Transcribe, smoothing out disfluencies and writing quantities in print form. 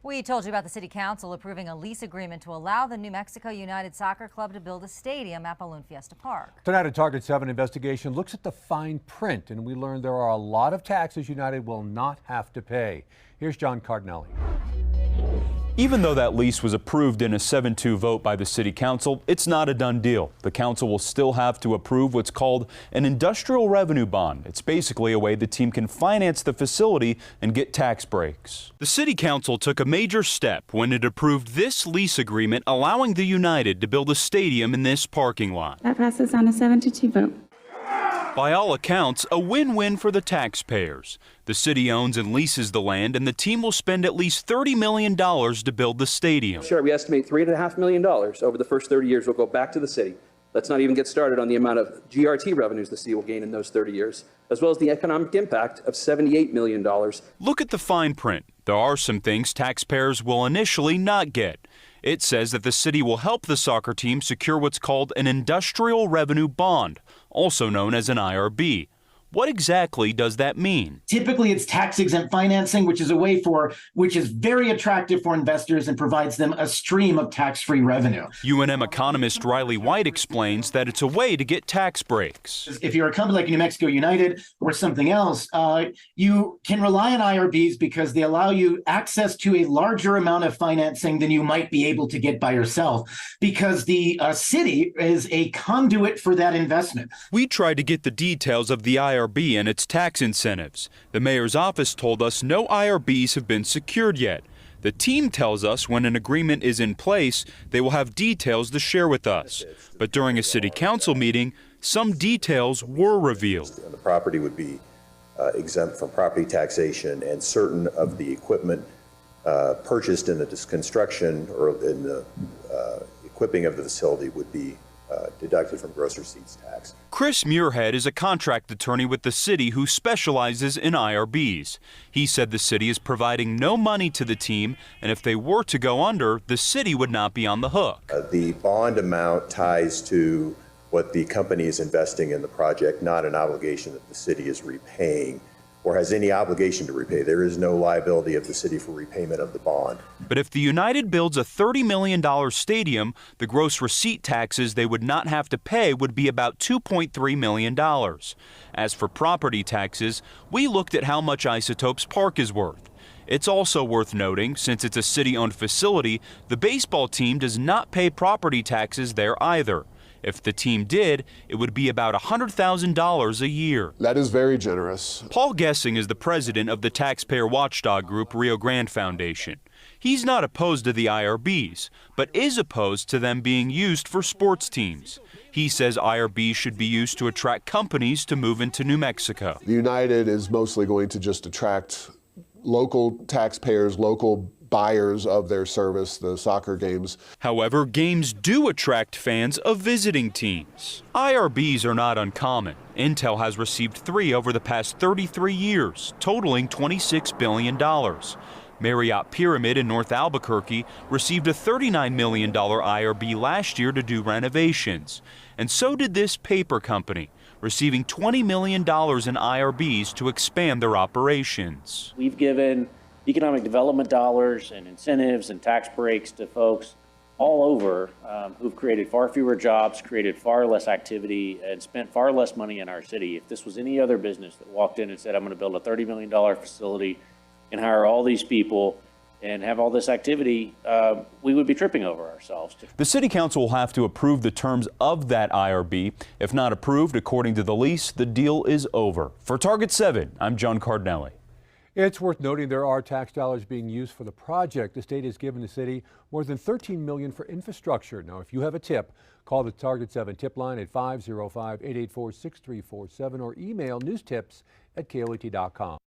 We told you about the City Council approving a lease agreement to allow the New Mexico United Soccer Club to build a stadium at Balloon Fiesta Park. Tonight, a Target 7 investigation looks at the fine print, and we learned there are a lot of taxes United will not have to pay. Here's John Cardinelli. Even though that lease was approved in a 7-2 vote by the City Council, it's not a done deal. The Council will still have to approve what's called an industrial revenue bond. It's basically a way the team can finance the facility and get tax breaks. The City Council took a major step when it approved this lease agreement allowing the United to build a stadium in this parking lot. That passes on a 7-2 vote. By all accounts, a win-win for the taxpayers. The city owns and leases the land, and the team will spend at least $30 million to build the stadium. Sure, we estimate $3.5 million over the first 30 years will go back to the city. Let's not even get started on the amount of GRT revenues the city will gain in those 30 years, as well as the economic impact of $78 million. Look at the fine print. There are some things taxpayers will initially not get. It says that the city will help the soccer team secure what's called an industrial revenue bond, also known as an IRB. What exactly does that mean? Typically, it's tax-exempt financing, which is very attractive for investors and provides them a stream of tax-free revenue. UNM economist Riley White explains that it's a way to get tax breaks. If you're a company like New Mexico United or something else, you can rely on IRBs because they allow you access to a larger amount of financing than you might be able to get by yourself, because the city is a conduit for that investment. We tried to get the details of the IRB and its tax incentives. The mayor's office told us no IRBs have been secured yet. The team tells us when an agreement is in place, they will have details to share with us. But during a city council meeting, some details were revealed. The property would be exempt from property taxation, and certain of the equipment purchased in the construction or in the equipping of the facility would be deducted from gross receipts tax. Chris Muirhead is a contract attorney with the city who specializes in IRBs. He said the city is providing no money to the team, and if they were to go under, the city would not be on the hook. The bond amount ties to what the company is investing in the project, not an obligation that the city is repaying or has any obligation to repay. There is no liability of the city for repayment of the bond. But if the United builds a $30 million stadium, the gross receipt taxes they would not have to pay would be about $2.3 million. As for property taxes, we looked at how much Isotopes Park is worth. It's also worth noting, since it's a city-owned facility, the baseball team does not pay property taxes there either. If the team did, it would be about $100,000 a year. That is very generous. Paul Gessing is the president of the taxpayer watchdog group Rio Grande Foundation. He's not opposed to the IRBs, but is opposed to them being used for sports teams. He says IRBs should be used to attract companies to move into New Mexico. The United is mostly going to just attract local taxpayers, local buyers of their service, the soccer games. However, games do attract fans of visiting teams. IRBs are not uncommon. Intel has received 3 over the past 33 years, totaling $26 billion. Marriott Pyramid in North Albuquerque received a $39 million IRB last year to do renovations. And so did this paper company, receiving $20 million in IRBs to expand their operations. We've given economic development dollars and incentives and tax breaks to folks all over who've created far fewer jobs, created far less activity, and spent far less money in our city. If this was any other business that walked in and said, I'm going to build a $30 million facility and hire all these people and have all this activity, we would be tripping over ourselves. The City Council will have to approve the terms of that IRB. If not approved, according to the lease, the deal is over. For Target 7, I'm John Cardinelli. It's worth noting there are tax dollars being used for the project. The state has given the city more than $13 million for infrastructure. Now, if you have a tip, call the Target 7 tip line at 505-884-6347 or email newstips@KOAT.com.